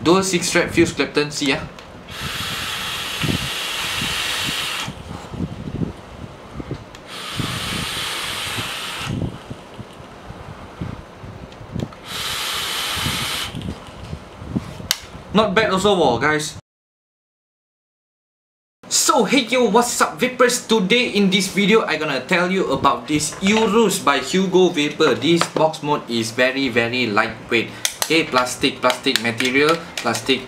Dual 6-thread fuse Clapton, see ya. Not bad also, guys. So hey yo, what's up Vapors? Today in this video I gonna tell you about this URUS by Hugo Vapor. This box mode is very lightweight. Okay, plastic material, plastic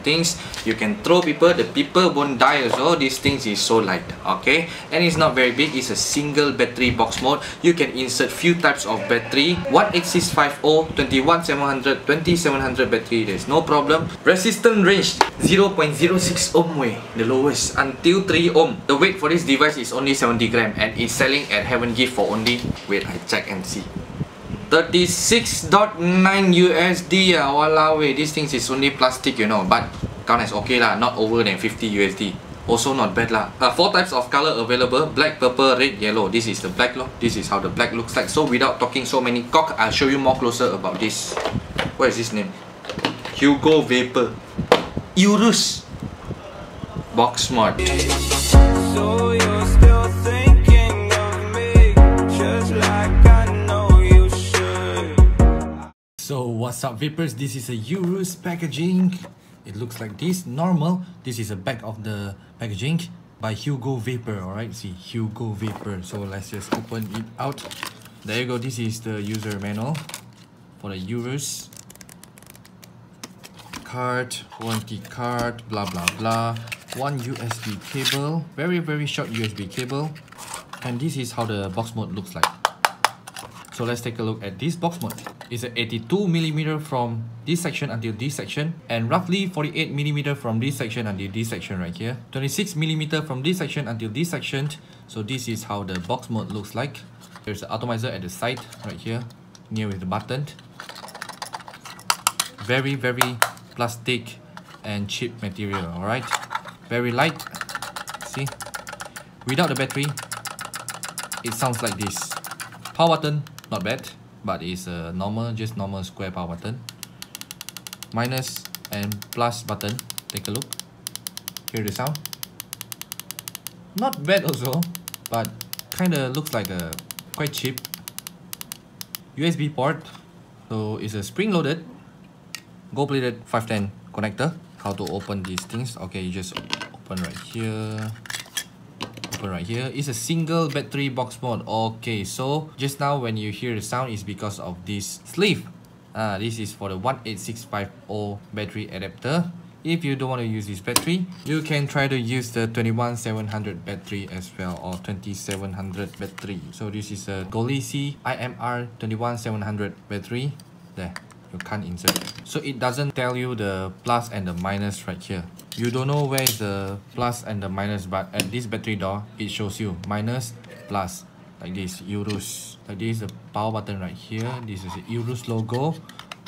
things. You can throw people, the people won't die also. These things is so light, okay? And it's not very big, it's a single battery box mode. You can insert few types of battery. 18650, 21700, 2700 battery, there's no problem. Resistance range 0.06 ohm way, the lowest, until 3 ohm. The weight for this device is only 70 gram and it's selling at Heaven Gift for only, wait I check and see, 36.9 USD. Walao, this thing is only plastic, you know, but count as okay lah, not over than 50 USD. Also not bad lah. 4 types of color available: black, purple, red, yellow. This is the black look. This is how the black looks like. So without talking so many cock, I'll show you more closer about this. What is this name? Hugo Vapor URUS box mod. So you're still thinking of me, just like I know you should. So what's up Vapors, this is a URUS packaging. It looks like this, normal. This is the back of the packaging by Hugo Vapor, alright, see, Hugo Vapor. So let's just open it out. There you go, this is the user manual for the URUS. Card, warranty card, blah blah blah. One USB cable, very short USB cable. And this is how the box mode looks like. So let's take a look at this box mode. It's an 82mm from this section until this section, and roughly 48mm from this section until this section right here. 26mm from this section until this section. So this is how the box mode looks like. There's an atomizer at the side right here, near with the button. Very plastic and cheap material, alright? Very light. See? Without the battery, it sounds like this. Power button, not bad, but it's a normal, just normal square power button. Minus and plus button, take a look. Hear the sound. Not bad also, but kinda looks like a quite cheap. USB port, so it's a spring-loaded, gold-plated 510 connector. How to open these things? Okay, you just open right here. Right here is a single battery box mode. Okay, so just now when you hear the sound is because of this sleeve. This is for the 18650 battery adapter. If you don't want to use this battery, you can try to use the 21700 battery as well, or 2700 battery. So this is a Golisi IMR 21700 battery. There, you can't insert. So it doesn't tell you the plus and the minus right here. You don't know where is the plus and the minus, but at this battery door, it shows you minus, plus, like this, URUS. Like this, the power button right here. This is the URUS logo.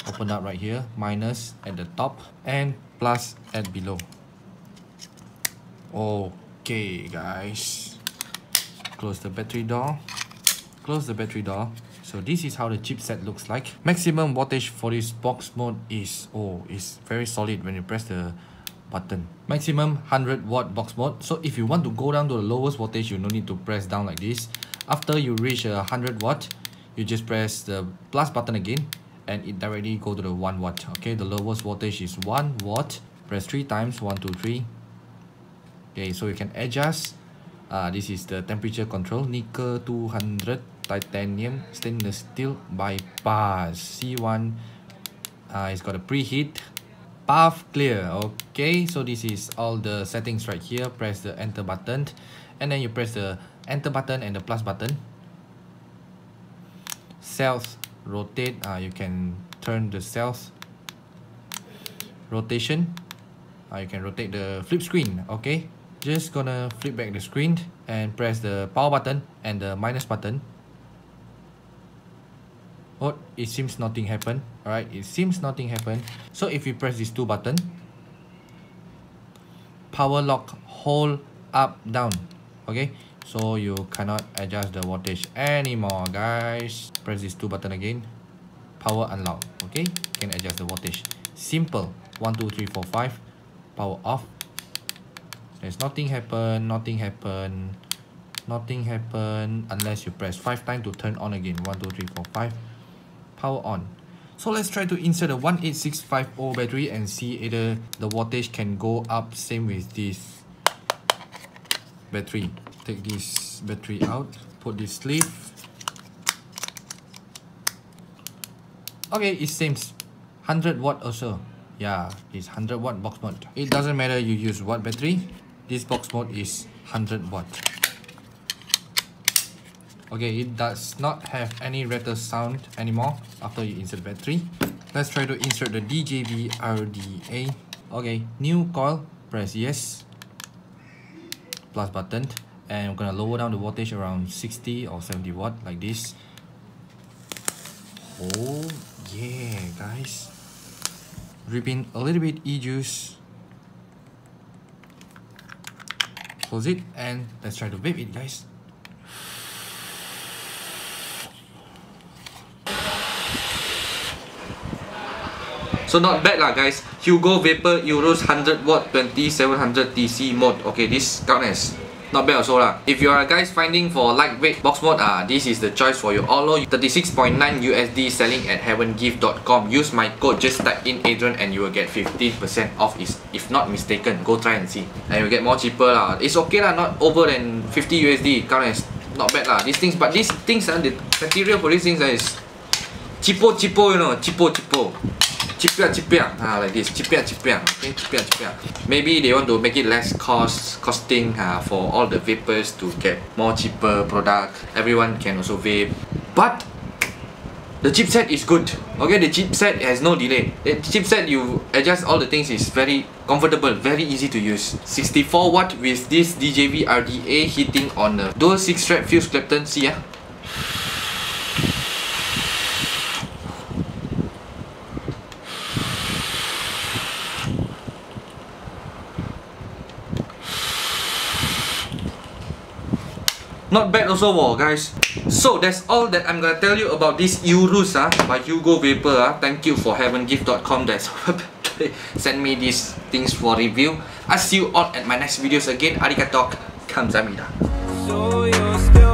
Open up right here, minus at the top, and plus at below. Okay, guys. Close the battery door. Close the battery door. So this is how the chipset looks like. Maximum wattage for this box mode is, it's very solid when you press the button. Maximum 100 watt box mode. So if you want to go down to the lowest wattage, you no need to press down like this. After you reach 100 watt, you just press the plus button again and it directly go to the 1 watt. Okay, the lowest wattage is 1 watt. Press 3 times, 1, 2, 3. Okay, so you can adjust. This is the temperature control. Nickel 200, titanium, stainless steel, bypass. C1, it's got a preheat. Path clear. Okay, so this is all the settings right here. Press the enter button and then you press the enter button and the plus button. Cells rotate, you can turn the cells rotation. You can rotate the flip screen. Okay, just gonna flip back the screen and press the power button and the minus button. Oh, it seems nothing happened. Alright, it seems nothing happened. So if you press these 2 buttons, power lock, hold up, down. Okay, so you cannot adjust the wattage anymore, guys. Press these 2 buttons again, power unlock. Okay, you can adjust the wattage. Simple, 1, 2, 3, 4, 5. Power off. There's nothing happen, nothing happen, nothing happen unless you press 5 times to turn on again. 1, 2, 3, 4, 5. Power on. So let's try to insert a 18650 battery and see either the wattage can go up. Same with this battery. Take this battery out, put this sleeve. Okay, it seems 100 watt also. Yeah, it's 100 watt box mode. It doesn't matter you use what battery. This box mode is 100 watt. Okay, it does not have any rattle sound anymore after you insert battery. Let's try to insert the DEJAVU RDA. Okay, new coil, press yes. Plus button. And we're gonna lower down the voltage around 60 or 70 watt like this. Oh yeah, guys. Dripping a little bit e-juice. Close it and let's try to vape it, guys. So not bad lah, guys. Hugo Vapor URUS 100 watt 2700 TC mode. Okay, this count as not bad also lah. If you are guys finding for lightweight box mode, this is the choice for you. Although 36.9 USD selling at heavengift.com. Use my code, just type in ADRIAN and you will get 15% off, if not mistaken. Go try and see. And you will get more cheaper lah. It's okay lah, not over than 50 USD. Count as not bad lah. These things, but these things, the material for these things is cheapo, you know, cheapo. Cheaper, like this, cheaper, okay, cheaper. Maybe they want to make it less costing for all the vapors to get more cheaper product. Everyone can also vape, but the chipset is good. Okay, the chipset has no delay. The chipset, you adjust all the things, is very comfortable, very easy to use. 64 watt with this DEJAVU RDA hitting on the dual 6-strap fuse Clapton. See ya. Not bad also, guys. So that's all that I'm gonna tell you about this URUS by Hugo Vapor. Thank you for heavengift.com that's send me these things for review. I'll see you all at my next videos again. Arigato, kamsahamnida. So you're still